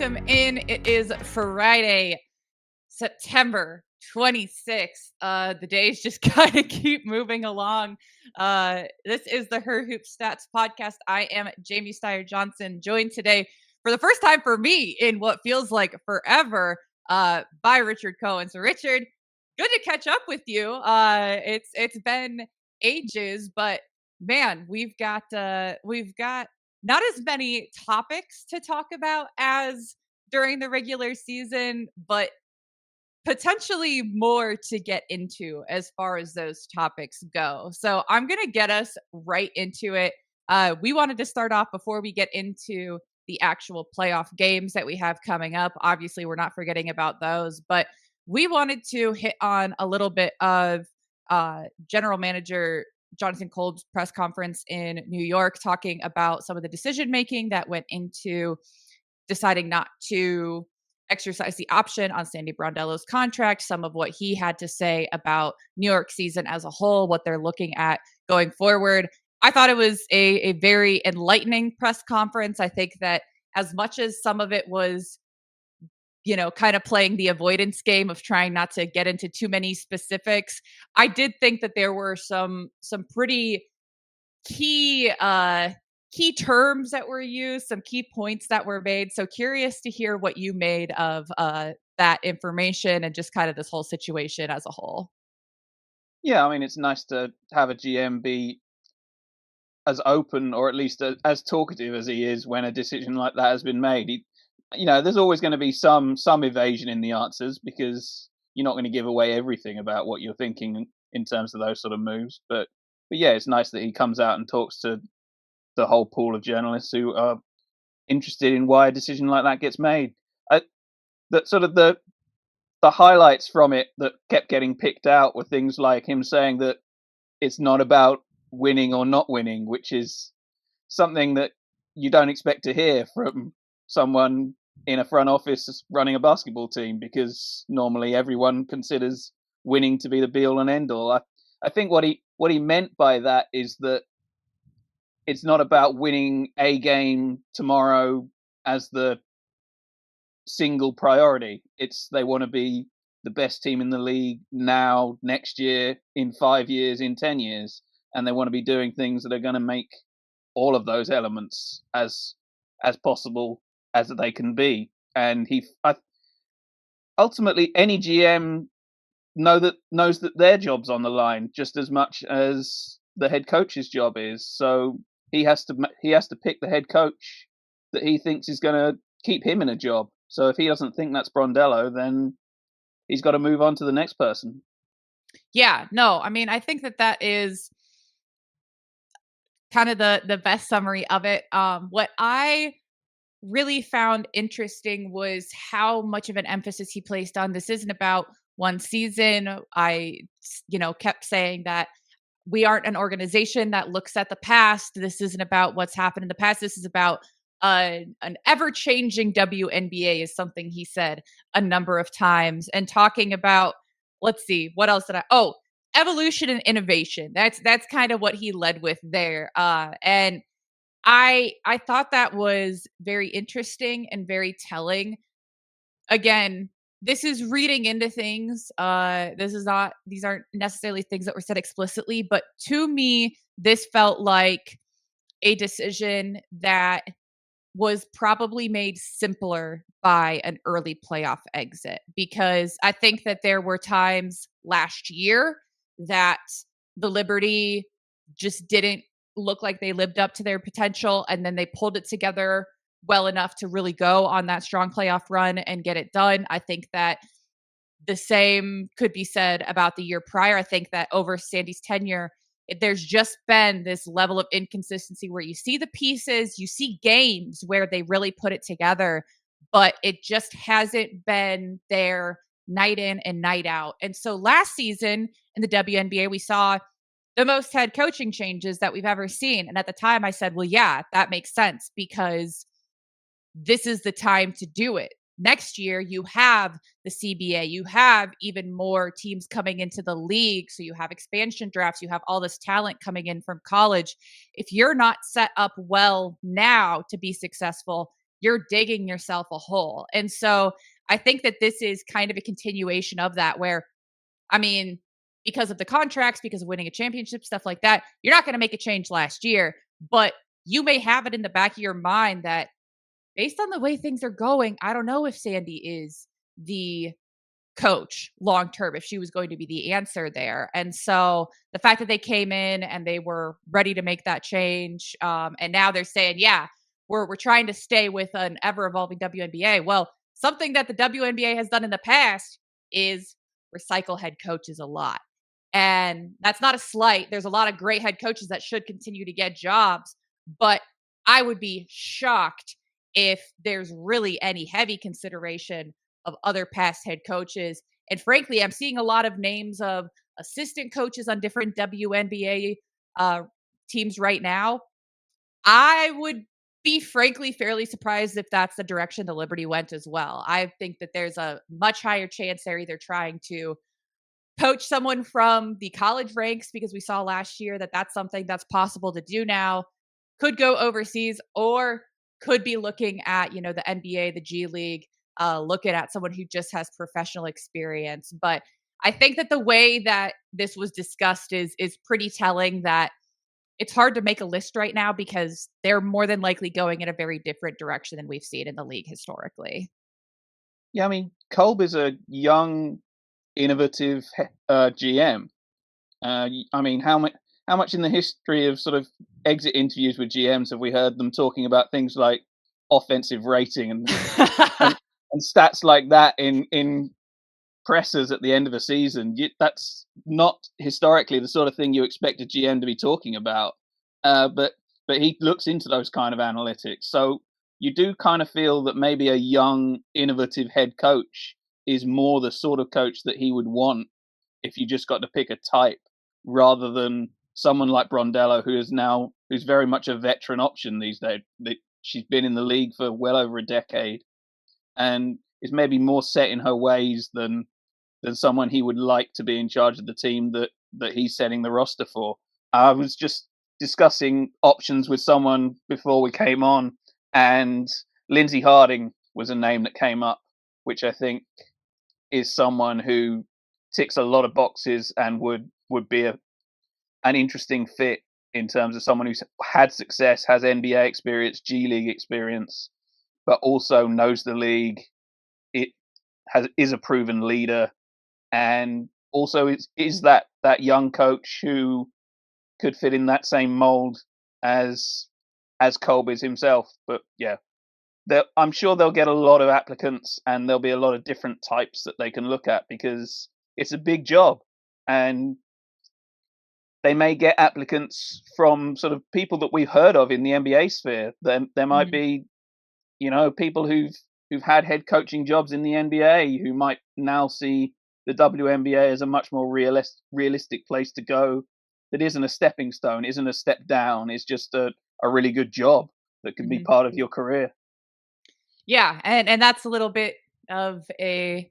welcome in. It is Friday, September 26th. The days just kind of keep moving along. This is the Her Hoop Stats podcast. I am Jamie Steyer Johnson, joined today for the first time for me in what feels like forever by Richard Cohen. So Richard, good to catch up with you. It's been ages, but man, we've got not as many topics to talk about as during the regular season, but potentially more to get into as far as those topics go. So I'm going to get us right into it. We wanted to start off before we get into the actual playoff games that we have coming up. Obviously, we're not forgetting about those, but we wanted to hit on a little bit of general manager Jonathan Kolb's press conference in New York, talking about some of the decision making that went into deciding not to exercise the option on Sandy Brondello's contract, some of what he had to say about New York season as a whole, what they're looking at going forward. I thought it was a very enlightening press conference. I think that as much as some of it was, kind of playing the avoidance game of trying not to get into too many specifics, I did think that there were some pretty key terms that were used, some key points that were made. So curious to hear what you made of that information and just kind of this whole situation as a whole. Yeah, I mean, it's nice to have a GM be as open, or at least as talkative as he is when a decision like that has been made. There's always going to be some evasion in the answers because you're not going to give away everything about what you're thinking in terms of those sort of moves. But yeah, it's nice that he comes out and talks to the whole pool of journalists who are interested in why a decision like that gets made. That sort of the highlights from it that kept getting picked out were things like him saying that it's not about winning or not winning, which is something that you don't expect to hear from someone in a front office running a basketball team, because normally everyone considers winning to be the be all and end all. I think what he meant by that is that it's not about winning a game tomorrow as the single priority. It's they want to be the best team in the league now, next year, in 5 years, in 10 years, and they want to be doing things that are going to make all of those elements as possible as they can be. And ultimately, any GM knows that their job's on the line just as much as the head coach's job is. So he has to pick the head coach that he thinks is going to keep him in a job. So if he doesn't think that's Brondello, then he's got to move on to the next person. Yeah, no, I mean, I think that is kind of the best summary of it. What I really found interesting was how much of an emphasis he placed on this isn't about one season. I, kept saying that we aren't an organization that looks at the past. This isn't about what's happened in the past. This is about an ever-changing WNBA is something he said a number of times, and talking about, let's see, what else did evolution and innovation. That's kind of what he led with there. And I thought that was very interesting and very telling. Again, this is reading into things. These aren't necessarily things that were said explicitly, but to me, this felt like a decision that was probably made simpler by an early playoff exit, because I think that there were times last year that the Liberty just didn't look like they lived up to their potential, and then they pulled it together well enough to really go on that strong playoff run and get it done. I think that the same could be said about the year prior. I think that over Sandy's tenure, there's just been this level of inconsistency where you see the pieces, you see games where they really put it together, but it just hasn't been there night in and night out. And so last season in the WNBA, we saw the most head coaching changes that we've ever seen. And at the time I said, well, yeah, that makes sense because this is the time to do it. Next year, you have the CBA, you have even more teams coming into the league. So you have expansion drafts, you have all this talent coming in from college. If you're not set up well now to be successful, you're digging yourself a hole. And so I think that this is kind of a continuation of that, where, I mean, because of the contracts, because of winning a championship, stuff like that, you're not going to make a change last year, but you may have it in the back of your mind that based on the way things are going, I don't know if Sandy is the coach long term, if she was going to be the answer there. And so the fact that they came in and they were ready to make that change, and now they're saying, yeah, we're trying to stay with an ever evolving WNBA. Well, something that the WNBA has done in the past is recycle head coaches a lot. And that's not a slight. There's a lot of great head coaches that should continue to get jobs, but I would be shocked if there's really any heavy consideration of other past head coaches. And frankly, I'm seeing a lot of names of assistant coaches on different WNBA teams right now. I would be frankly fairly surprised if that's the direction the Liberty went as well. I think that there's a much higher chance they're either trying to poach someone from the college ranks, because we saw last year that that's something that's possible to do now, could go overseas, or could be looking at, the NBA, the G League, looking at someone who just has professional experience. But I think that the way that this was discussed is pretty telling, that it's hard to make a list right now because they're more than likely going in a very different direction than we've seen in the league historically. Yeah, I mean, Kolb is a young, innovative GM. I mean, how much in the history of sort of exit interviews with GMs have we heard them talking about things like offensive rating and, and stats like that in pressers at the end of a season? That's not historically the sort of thing you expect a GM to be talking about. But he looks into those kind of analytics. So you do kind of feel that maybe a young, innovative head coach is more the sort of coach that he would want if you just got to pick a type, rather than someone like Brondello, who's very much a veteran option these days. She's been in the league for well over a decade and is maybe more set in her ways than someone he would like to be in charge of the team that he's setting the roster for. I was just discussing options with someone before we came on, and Lindsay Harding was a name that came up, which I think is someone who ticks a lot of boxes and would be an interesting fit in terms of someone who's had success, has NBA experience, G League experience, but also knows the league. It is a proven leader, and also is that young coach who could fit in that same mold as Kolb is himself. But yeah, I'm sure they'll get a lot of applicants, and there'll be a lot of different types that they can look at, because it's a big job, and they may get applicants from sort of people that we've heard of in the NBA sphere. There might Mhm. be, people who've had head coaching jobs in the NBA who might now see the WNBA as a much more realistic place to go. That isn't a stepping stone, isn't a step down. It's just a really good job that could be Mhm. part of your career. Yeah, and that's a little bit of a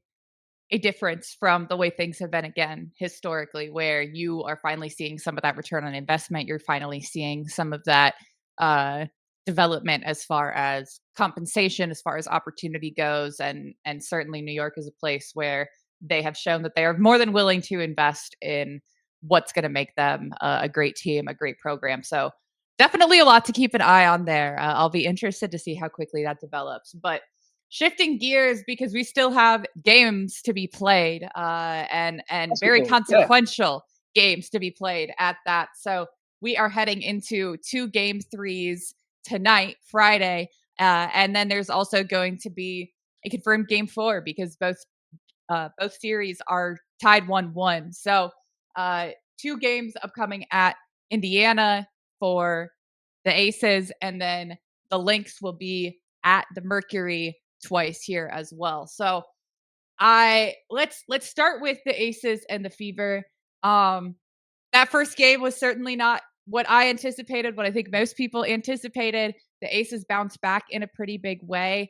difference from the way things have been, again, historically, where you are finally seeing some of that return on investment. You're finally seeing some of that uh, development as far as compensation, as far as opportunity goes, and certainly New York is a place where they have shown that they are more than willing to invest in what's going to make them a great team, a great program. So definitely a lot to keep an eye on there. I'll be interested to see how quickly that develops, but shifting gears, because we still have games to be played, and very Basketball, yeah. consequential games to be played at that. So we are heading into two game threes tonight, Friday, and then there's also going to be a confirmed game four, because both series are tied 1-1. So two games upcoming at Indiana for the Aces, and then the Lynx will be at the Mercury twice here as well. So I let's start with the Aces and the Fever. That first game was certainly not what I anticipated, what I think most people anticipated. The Aces bounced back in a pretty big way.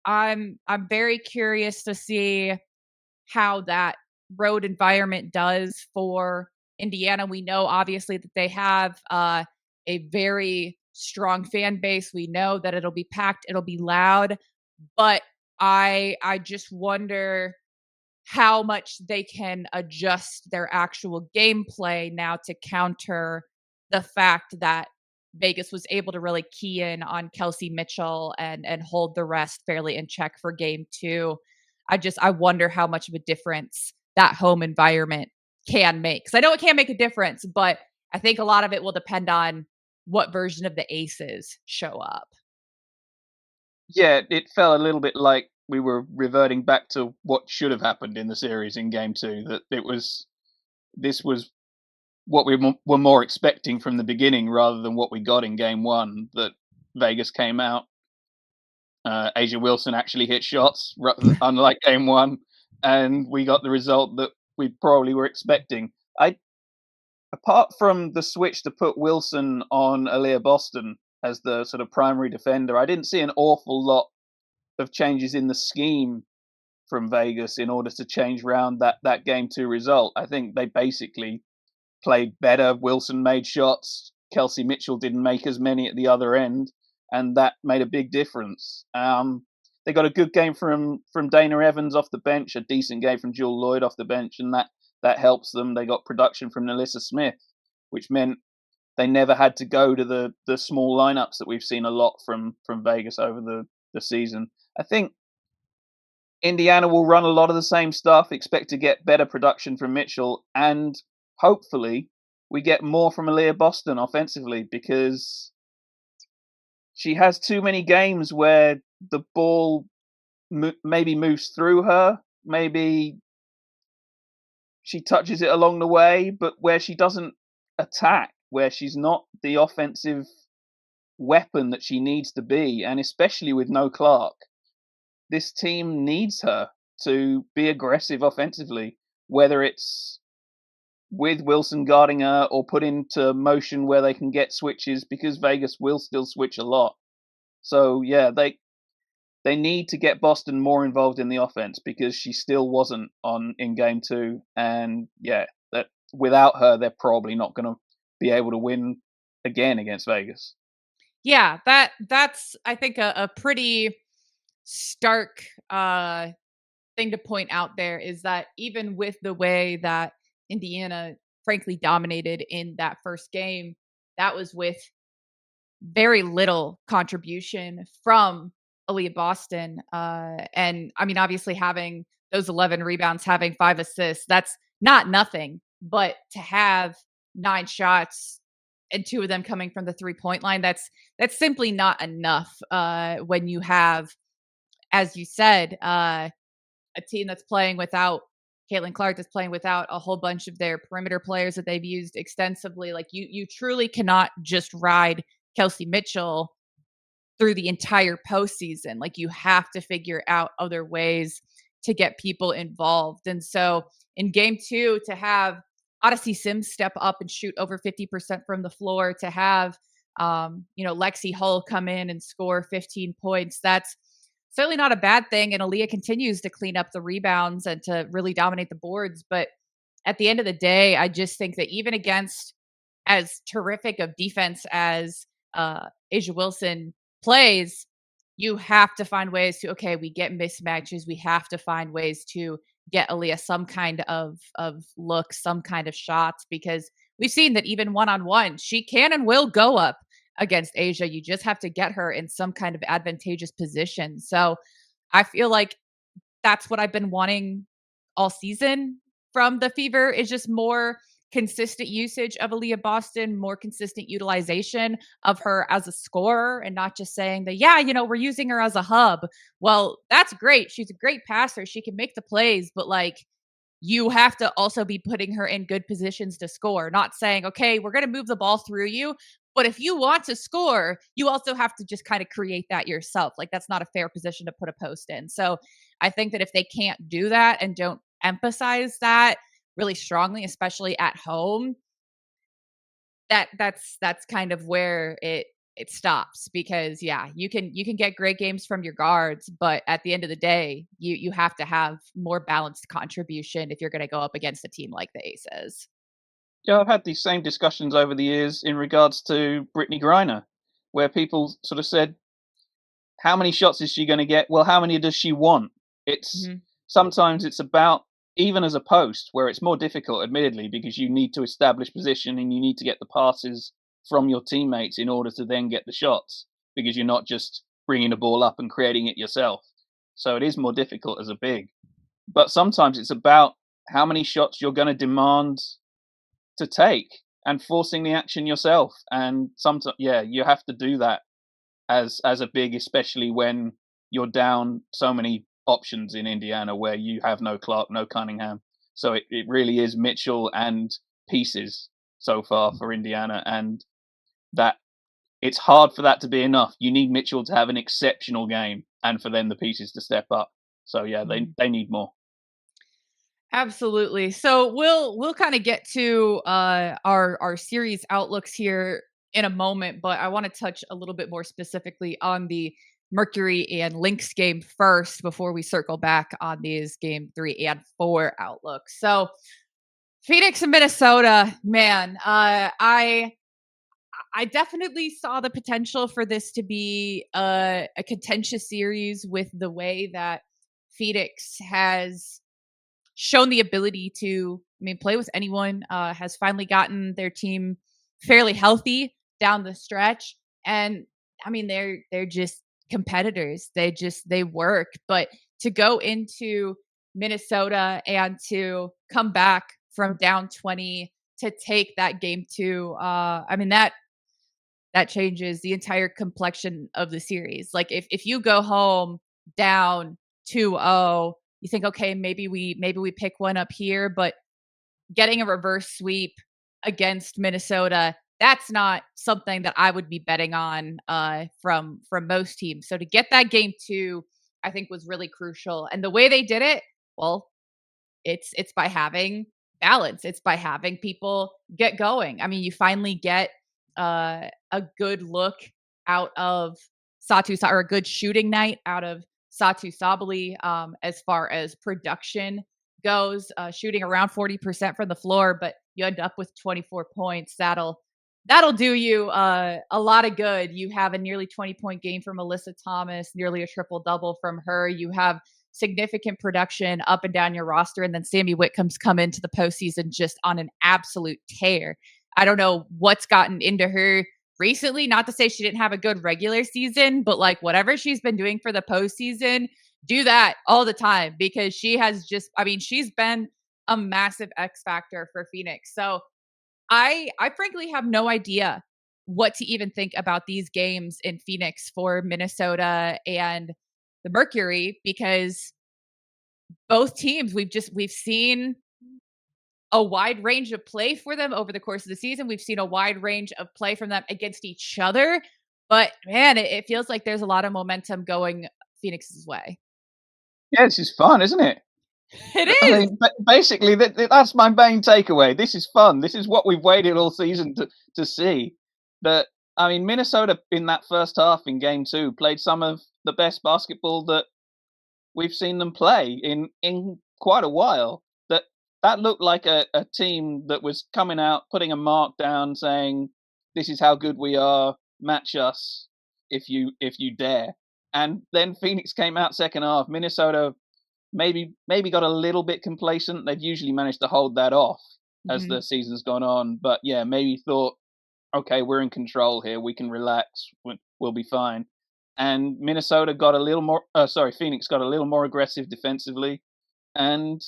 I'm very curious to see how that road environment does for Indiana. We know obviously that they have a very strong fan base. We know that it'll be packed, it'll be loud, but I just wonder how much they can adjust their actual gameplay now to counter the fact that Vegas was able to really key in on Kelsey Mitchell and hold the rest fairly in check for game 2. I wonder how much of a difference that home environment can make. Cuz I know it can make a difference, but I think a lot of it will depend on what version of the Aces show up. Yeah, it felt a little bit like we were reverting back to what should have happened in the series in game 2, that this was what we were more expecting from the beginning rather than what we got in game 1, that Vegas came out. Asia Wilson actually hit shots, unlike game 1, and we got the result that we probably were expecting. I Apart from the switch to put Wilson on Aaliyah Boston as the sort of primary defender, I didn't see an awful lot of changes in the scheme from Vegas in order to change around that game 2 result. I think they basically played better. Wilson made shots. Kelsey Mitchell didn't make as many at the other end, and that made a big difference. They got a good game from Dana Evans off the bench, a decent game from Jewel Lloyd off the bench, and that helps them. They got production from Nalissa Smith, which meant they never had to go to the small lineups that we've seen a lot from Vegas over the season. I think Indiana will run a lot of the same stuff, expect to get better production from Mitchell, and hopefully we get more from Aaliyah Boston offensively, because she has too many games where the ball maybe moves through her, maybe she touches it along the way, but where she doesn't attack, where she's not the offensive weapon that she needs to be, and especially with no Clark, this team needs her to be aggressive offensively, whether it's with Wilson guarding her or put into motion where they can get switches, because Vegas will still switch a lot. So yeah, they need to get Boston more involved in the offense, because she still wasn't on in game 2, and yeah, that without her they're probably not going to be able to win again against Vegas. Yeah, that's I think a pretty stark thing to point out there is that even with the way that Indiana frankly dominated in that first game, that was with very little contribution from Aaliyah Boston. And I mean, obviously, having those 11 rebounds, having 5 assists, that's not nothing. But to have 9 shots and 2 of them coming from the 3-point line, that's simply not enough when you have, as you said, a team that's playing without Caitlin Clark, that's playing without a whole bunch of their perimeter players that they've used extensively. Like you truly cannot just ride Kelsey Mitchell through the entire postseason. Like you have to figure out other ways to get people involved. And so in game 2, to have Odyssey Sims step up and shoot over 50% from the floor, to have Lexi Hull come in and score 15 points, that's certainly not a bad thing. And Aaliyah continues to clean up the rebounds and to really dominate the boards. But at the end of the day, I just think that even against as terrific of defense as Asia Wilson plays, you have to find ways to, okay, we get mismatches. We have to find ways to get Aaliyah some kind of look, some kind of shots, because we've seen that even one-on-one, she can and will go up against Asia. You just have to get her in some kind of advantageous position. So I feel like that's what I've been wanting all season from the Fever, is just more consistent usage of Aaliyah Boston, more consistent utilization of her as a scorer, and not just saying that, yeah, we're using her as a hub. Well, that's great. She's a great passer. She can make the plays, but like, you have to also be putting her in good positions to score, not saying, okay, we're going to move the ball through you. But if you want to score, you also have to just kind of create that yourself. Like, that's not a fair position to put a post in. So I think that if they can't do that and don't emphasize that really strongly, especially at home, that's kind of where it stops. Because yeah, you can get great games from your guards, but at the end of the day, you have to have more balanced contribution if you're going to go up against a team like the Aces. Yeah, I've had these same discussions over the years in regards to Brittany Griner. where people sort of said, how many shots is she going to get? Well, how many does she want? It's Mhm. sometimes it's about, even as a post, where it's more difficult, admittedly, because you need to establish position and you need to get the passes from your teammates in order to then get the shots, because you're not just bringing the ball up and creating it yourself. So it is more difficult as a big. But sometimes it's about how many shots you're going to demand to take and forcing the action yourself. And sometimes, yeah, you have to do that as a big, especially when you're down so many options in Indiana where you have no Clark, no Cunningham. So it really is Mitchell and pieces so far for Indiana, and that it's hard for that to be enough. You need Mitchell to have an exceptional game and for then the pieces to step up. So yeah, Mhm. they need more. Absolutely. So we'll kind of get to our series outlooks here in a moment, but I want to touch a little bit more specifically on the Mercury and Lynx game first before we circle back on these game 3 and 4 outlooks. So Phoenix and Minnesota, man, I definitely saw the potential for this to be a contentious series with the way that Phoenix has shown the ability to, I mean, play with anyone, has finally gotten their team fairly healthy down the stretch. And I mean, they're just competitors. They work. But to go into Minnesota and to come back from down 20 to take that game 2, I mean that changes the entire complexion of the series. Like if you go home down 2-0, you think, okay, maybe we pick one up here, but getting a reverse sweep against Minnesota, that's not something that I would be betting on from most teams. So to get that game 2, I think was really crucial. And the way they did it, well, it's by having balance. It's by having people get going. I mean, you finally get a good look out of or a good shooting night out of Satu Sabali as far as production goes, shooting around 40% from the floor, but you end up with 24 points. That'll do you a lot of good. You have a nearly 20-point game from Alyssa Thomas, nearly a triple double from her. You have significant production up and down your roster. And then Sammy Whitcomb's come into the postseason just on an absolute tear. I don't know what's gotten into her recently. Not to say she didn't have a good regular season, but like whatever she's been doing for the postseason, do that all the time because she has just, I mean, she's been a massive X factor for Phoenix. So I frankly have no idea what to even think about these games in Phoenix for Minnesota and the Mercury because both teams we've seen a wide range of play for them over the course of the season. We've seen a wide range of play from them against each other. But man, it feels like there's a lot of momentum going Phoenix's way. Yeah, this is fun, isn't it? It I is. mean, basically, that's my main takeaway. This is fun. This is what we've waited all season to see. That I mean, Minnesota in that first half in Game 2 played some of the best basketball that we've seen them play in quite a while. That looked like a team that was coming out, putting a mark down, saying, "This is how good we are. Match us if you dare." And then Phoenix came out second half. Minnesota maybe got a little bit complacent. They've usually managed to hold that off as Mhm. the season's gone on, but yeah, maybe thought, okay, we're in control here. We can relax. We'll be fine. And Minnesota got a little more. Phoenix got a little more aggressive defensively, and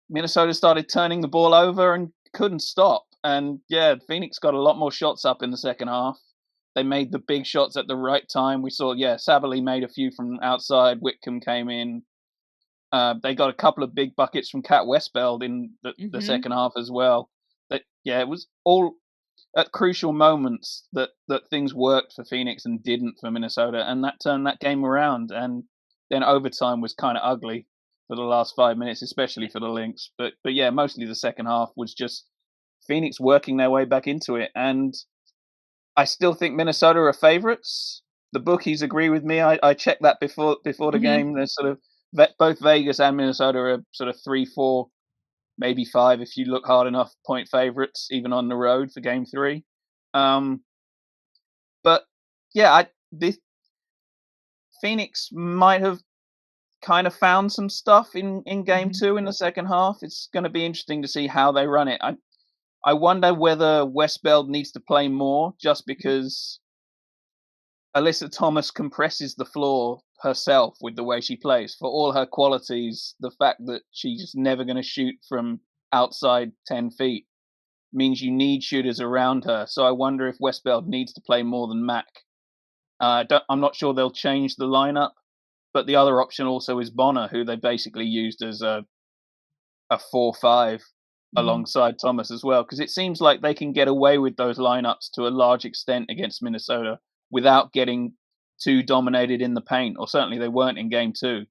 Minnesota started turning the ball over and couldn't stop. And yeah, Phoenix got a lot more shots up in the second half. They made the big shots at the right time. We saw, yeah, Sabali made a few from outside. Whitcomb came in. They got a couple of big buckets from Cat Westbeld in the Mhm. second half as well. That yeah, it was all at crucial moments that things worked for Phoenix and didn't for Minnesota, and that turned that game around. And then overtime was kind of ugly for the last 5 minutes, especially for the Lynx. But yeah, mostly the second half was just Phoenix working their way back into it, and I still think Minnesota are favourites. The bookies agree with me. I checked that before the Mhm. game. They're sort of both Vegas and Minnesota are sort of 3, 4, maybe 5 if you look hard enough point favourites, even on the road for Game 3. Um, yeah, I this Phoenix might have kind of found some stuff in game Mhm, 2 in the second half. It's gonna be interesting to see how they run it. I wonder whether Westbeld needs to play more just mhm, because Alyssa Thomas compresses the floor herself with the way she plays. For all her qualities, the fact that she's just never gonna shoot from outside 10 feet means you need shooters around her. So I wonder if Westbeld needs to play more than Mac. I'm not sure they'll change the lineup, but the other option also is Bonner, who they basically used as a 4-5 mhm. alongside Thomas as well. Because it seems like they can get away with those lineups to a large extent against Minnesota without getting too dominated in the paint, or certainly they weren't in game 2.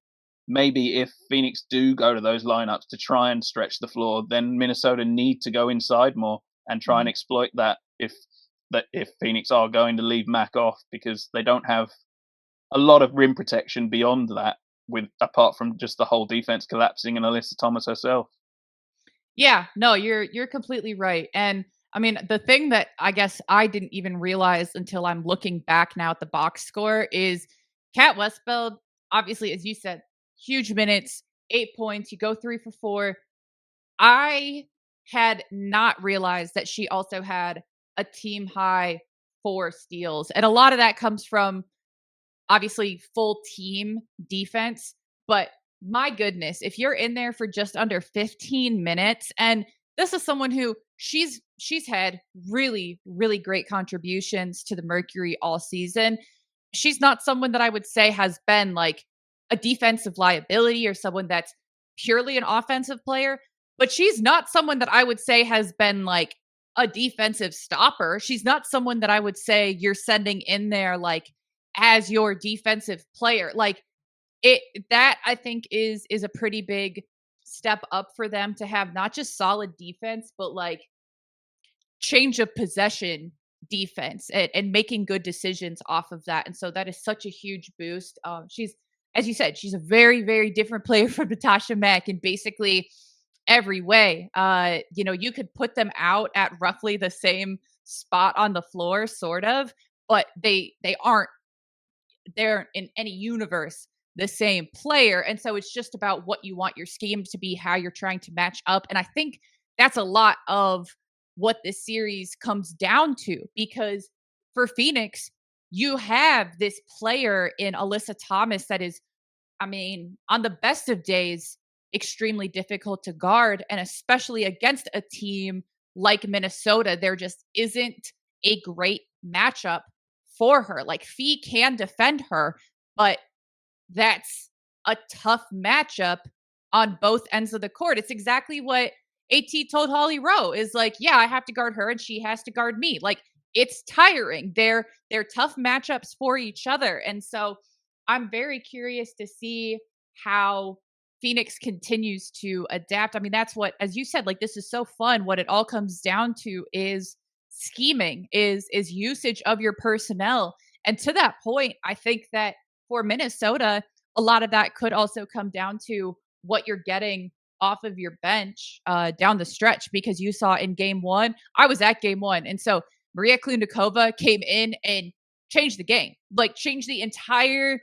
Maybe if Phoenix do go to those lineups to try and stretch the floor, then Minnesota need to go inside more and try and Mhm. exploit that if Phoenix are going to leave Mac off because they don't have a lot of rim protection beyond that, with apart from just the whole defense collapsing and Alyssa Thomas herself. Yeah, no, you're completely right. And I mean, the thing that I guess I didn't even realize until I'm looking back now at the box score is Kat Westfeld, obviously, as you said, huge minutes, 8 points, you go 3 for 4. I had not realized that she also had a team high 4 steals. And a lot of that comes from obviously full team defense, but my goodness, if you're in there for just under 15 minutes, and this is someone who she's had really great contributions to the Mercury all season. She's not someone that I would say has been like a defensive liability or someone that's purely an offensive player, but she's not someone that I would say has been like a defensive stopper. She's not someone that I would say you're sending in there like as your defensive player. Like it that I think is a pretty big step up for them to have not just solid defense, but like change of possession defense and making good decisions off of that. And so that is such a huge boost. She's, as you said, she's a very different player from Natasha Mack in basically every way. You could put them out at roughly the same spot on the floor, sort of, but they aren't they're in any universe the same player. And so it's just about what you want your scheme to be, how you're trying to match up. And I think that's a lot of what this series comes down to because for Phoenix, you have this player in Alyssa Thomas that is, I mean, on the best of days, extremely difficult to guard. And especially against a team like Minnesota, there just isn't a great matchup for her. Like, Fee can defend her, but that's a tough matchup on both ends of the court. It's exactly what AT told Holly Rowe is like, yeah, I have to guard her and she has to guard me. Like it's tiring. They're tough matchups for each other. And so I'm very curious to see how Phoenix continues to adapt. I mean, that's what, as you said, like this is so fun. What it all comes down to is scheming, is usage of your personnel. And to that point, I think that for Minnesota, a lot of that could also come down to what you're getting off of your bench down the stretch because you saw in game one, I was at game one. And so Maria Klundikova came in and changed the game, like changed the entire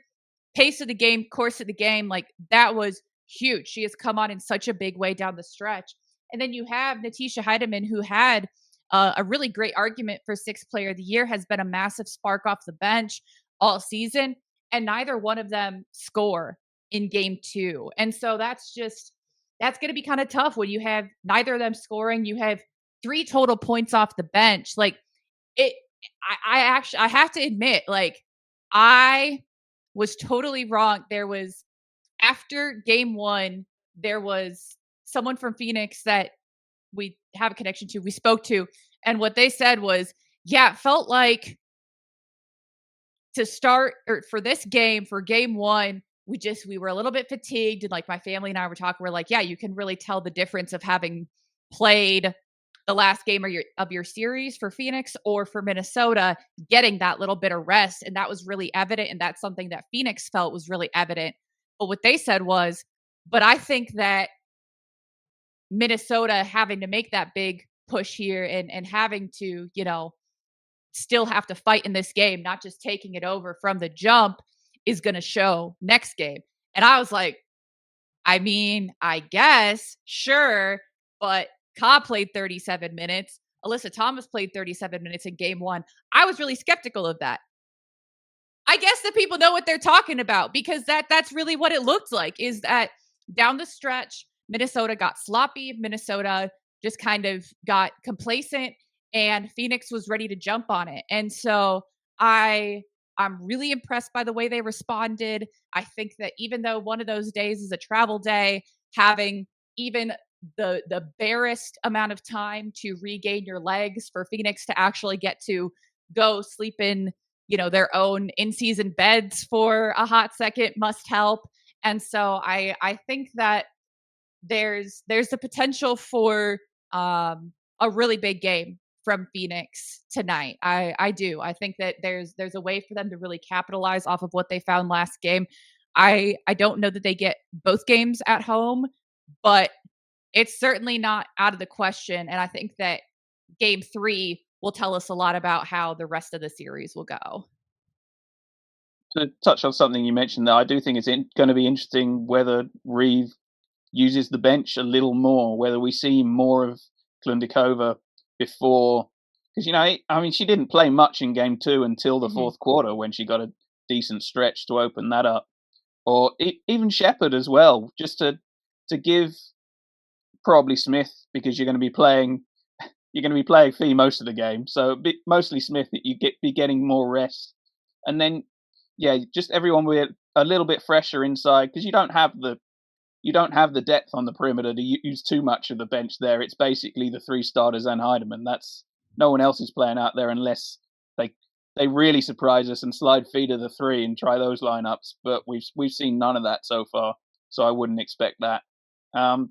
pace of the game, course of the game. Like that was huge. She has come on in such a big way down the stretch. And then you have Natisha Heidemann, who had a really great argument for sixth player of the year, has been a massive spark off the bench all season and neither one of them score in game 2. And so that's going to be kind of tough when you have neither of them scoring. You have 3 total points off the bench. Like it I have to admit like I was totally wrong. There was after game 1 there was someone from Phoenix that we have a connection to, we spoke to, and what they said was, yeah, it felt like to start or for this game, for game 1, we were a little bit fatigued and like my family and I were talking, we're like, yeah, you can really tell the difference of having played the last game of your series for Phoenix or for Minnesota, getting that little bit of rest. And that was really evident. And that's something that Phoenix felt was really evident. But what they said was, but I think that Minnesota having to make that big push here and having to, still have to fight in this game, not just taking it over from the jump, is going to show next game. And I was like, I mean, I guess, sure, but Cobb played 37 minutes. Alyssa Thomas played 37 minutes in game one. I was really skeptical of that. I guess the people know what they're talking about, because that's really what it looked like, is that down the stretch, Minnesota got sloppy. Minnesota just kind of got complacent, and Phoenix was ready to jump on it. And so I'm really impressed by the way they responded. I think that even though one of those days is a travel day, having even the barest amount of time to regain your legs for Phoenix to actually get to go sleep in, their own in-season beds for a hot second must help. And so I think that there's the potential for a really big game from Phoenix tonight. I do. I think that there's a way for them to really capitalize off of what they found last game. I don't know that they get both games at home, but it's certainly not out of the question. And I think that game 3 will tell us a lot about how the rest of the series will go. To touch on something you mentioned there, I do think it's going to be interesting whether Reeve uses the bench a little more, whether we see more of Klundikova before, because I mean, she didn't play much in game 2 until the fourth quarter when she got a decent stretch to open that up, or even Shepherd as well, just to give probably Smith, because you're going to be playing Fee most of the game, so mostly Smith, that be getting more rest, and then just everyone with a little bit fresher inside, because you don't have the depth on the perimeter to use too much of the bench there. It's basically the 3 starters and Heidemann. That's no one else is playing out there unless they really surprise us and slide Fee to the 3 and try those lineups. But we've seen none of that so far, so I wouldn't expect that. I'm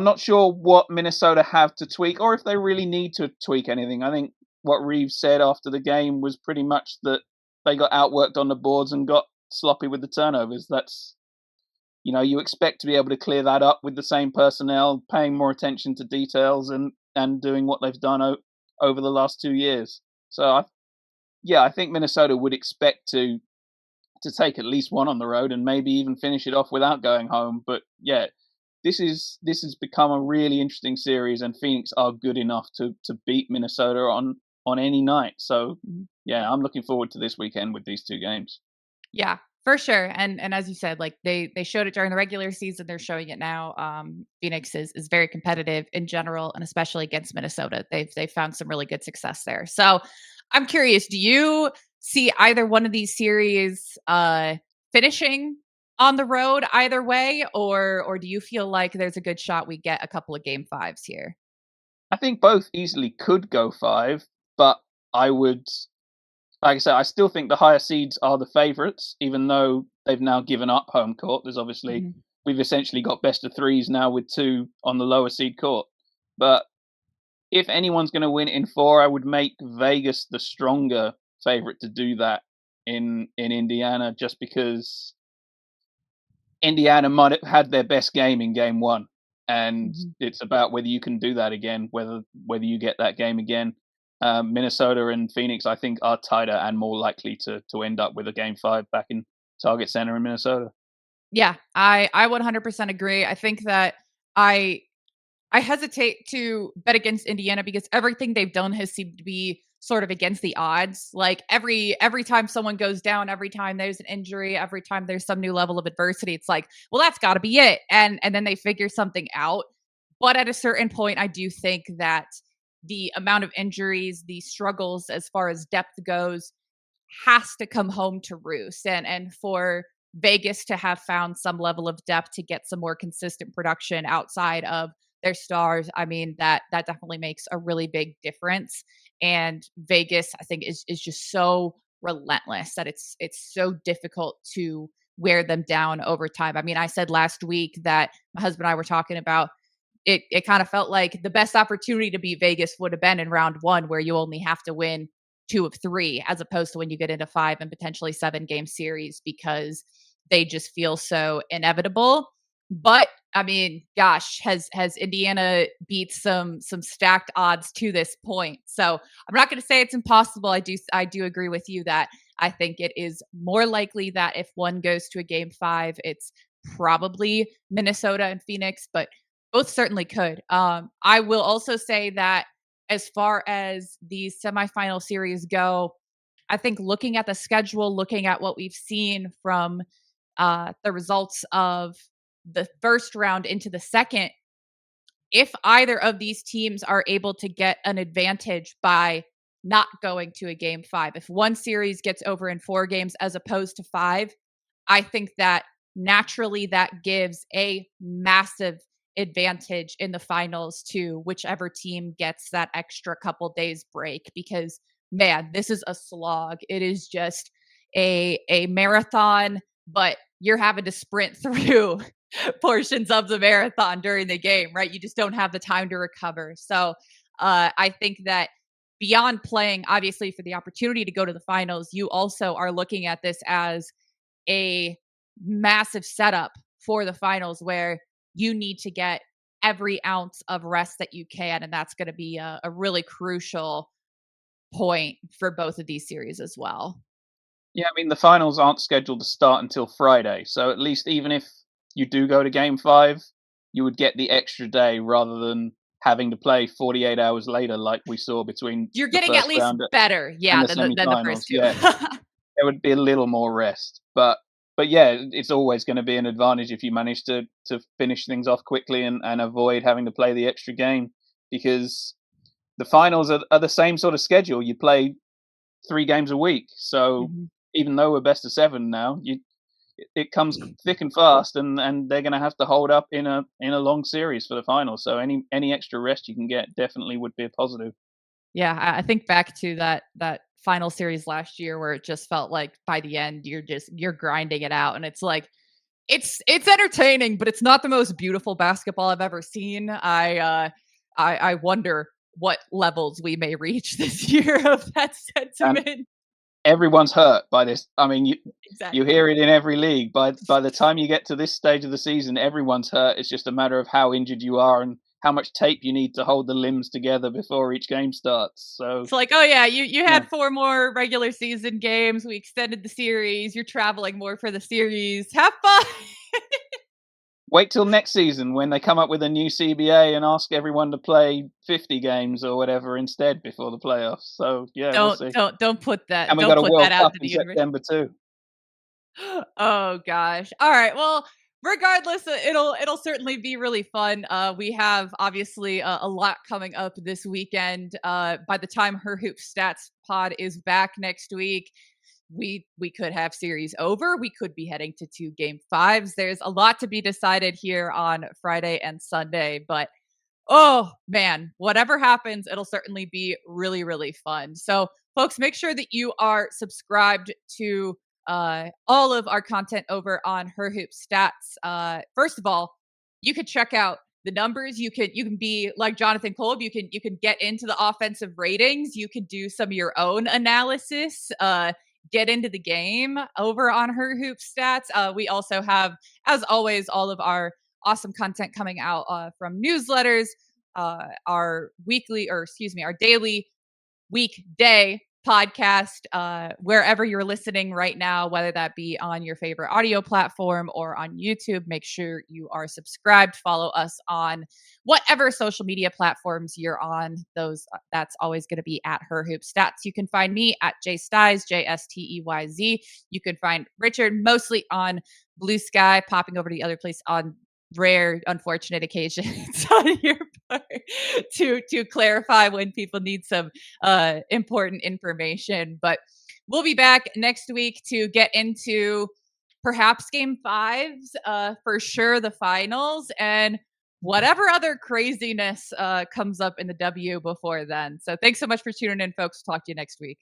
not sure what Minnesota have to tweak, or if they really need to tweak anything. I think what Reeves said after the game was pretty much that they got outworked on the boards and got sloppy with the turnovers. That's, you expect to be able to clear that up with the same personnel, paying more attention to details and doing what they've done over the last 2 years. So I think Minnesota would expect to take at least one on the road and maybe even finish it off without going home. But this has become a really interesting series, and Phoenix are good enough to beat Minnesota on any night. So I'm looking forward to this weekend with these 2 games. Yeah, for sure. And as you said, like they showed it during the regular season, they're showing it now. Phoenix is very competitive in general, and especially against Minnesota. They've found some really good success there. So I'm curious, do you see either one of these series finishing on the road either way, or do you feel like there's a good shot we get a couple of game 5s here? I think both easily could go 5, but I would, like I said, I still think the higher seeds are the favourites, even though they've now given up home court. There's obviously, we've essentially got best of 3s now with 2 on the lower seed court. But if anyone's going to win it in 4, I would make Vegas the stronger favourite to do that in Indiana, just because Indiana might have had their best game in game 1. And it's about whether you can do that again, whether you get that game again. Minnesota and Phoenix, I think, are tighter and more likely to end up with a game 5 back in Target Center in Minnesota. Yeah, I 100% agree. I think that I hesitate to bet against Indiana because everything they've done has seemed to be sort of against the odds. Like every time someone goes down, every time there's an injury, every time there's some new level of adversity, it's like, well, that's got to be it. And then they figure something out. But at a certain point, I do think that the amount of injuries, the struggles as far as depth goes, has to come home to roost. And for Vegas to have found some level of depth to get some more consistent production outside of their stars, I mean, that definitely makes a really big difference. And Vegas, I think, is just so relentless that it's so difficult to wear them down over time. I mean, I said last week that my husband and I were talking about it kind of felt like the best opportunity to beat Vegas would have been in round 1, where you only have to win 2 of 3, as opposed to when you get into 5 and potentially 7 game series, because they just feel so inevitable. But I mean, gosh, has Indiana beat some stacked odds to this point? So I'm not going to say it's impossible. I do agree with you that I think it is more likely that if one goes to a game five, it's probably Minnesota and Phoenix, but both certainly could. I will also say that as far as these semifinal series go, I think looking at the schedule, looking at what we've seen from the results of the first round into the second, if either of these teams are able to get an advantage by not going to a game five, if one series gets over in four games as opposed to five, I think that naturally that gives a massive advantage in the finals to whichever team gets that extra couple days break because man, this is a slog. It is just a marathon, but you're having to sprint through portions of the marathon during the game, right? You just don't have the time to recover. So I think that beyond playing, obviously, for the opportunity to go to the finals, you also are looking at this as a massive setup for the finals where you need to get every ounce of rest that you can. And that's going to be a really crucial point for both of these series as well. Yeah, I mean, the finals aren't scheduled to start until Friday, so at least even if you do go to game 5, you would get the extra day rather than having to play 48 hours later like we saw between You're the getting at first least round better, and yeah, the than the semifinals. first two. Yeah, there would be a little more rest, but yeah, it's always gonna be an advantage if you manage to finish things off quickly and avoid having to play the extra game because the finals are the same sort of schedule. You play 3 games a week. So Mhm. even though we're best of 7 now, it comes thick and fast, and they're going to have to hold up in a long series for the final. So any extra rest you can get definitely would be a positive. Yeah, I think back to that final series last year where it just felt like by the end you're grinding it out and it's like it's entertaining, but it's not the most beautiful basketball I've ever seen. I wonder what levels we may reach this year of that And sentiment. everyone's hurt by this. I mean, you Exactly. hear it in every league. By the time you get to this stage of the season, everyone's hurt. It's just a matter of how injured you are and how much tape you need to hold the limbs together before each game starts. So It's like, "Oh, yeah, you yeah. had 4 more regular season games, we extended the series, you're traveling more for the series, have fun." Wait till next season when they come up with a new CBA and ask everyone to play 50 games or whatever instead before the playoffs. So yeah, we'll see. Don't put that And we got don't a put World that out Cup into the in universe. September too. Oh gosh. All right. Well, regardless, it'll certainly be really fun. We have obviously a lot coming up this weekend. By the time Her Hoop Stats pod is back next week, we could have series over. We could be heading to two game fives. There's a lot to be decided here on Friday and Sunday, but oh man, whatever happens, it'll certainly be really, really fun. So, folks, make sure that you are subscribed to all of our content over on Her Hoop Stats. First of all, you could check out the numbers. You can be like Jonathan Kolb. You can get into the offensive ratings. You can do some of your own analysis. Get into the game over on Her Hoop Stats. We also have, as always, all of our awesome content coming out from newsletters, our weekly, or excuse me, our daily weekday podcast, wherever you're listening right now, whether that be on your favorite audio platform or on YouTube. Make sure you are subscribed. Follow us on whatever social media platforms you're on. Those That's always going to be at Her Hoop Stats. You can find me at J Styes, JSTEYZ. You can find Richard mostly on Blue Sky, popping over to the other place on rare, unfortunate occasions on your part to clarify when people need some important information. But we'll be back next week to get into perhaps game fives, for sure the finals, and whatever other craziness comes up in the W before then. So thanks so much for tuning in, folks. Talk to you next week.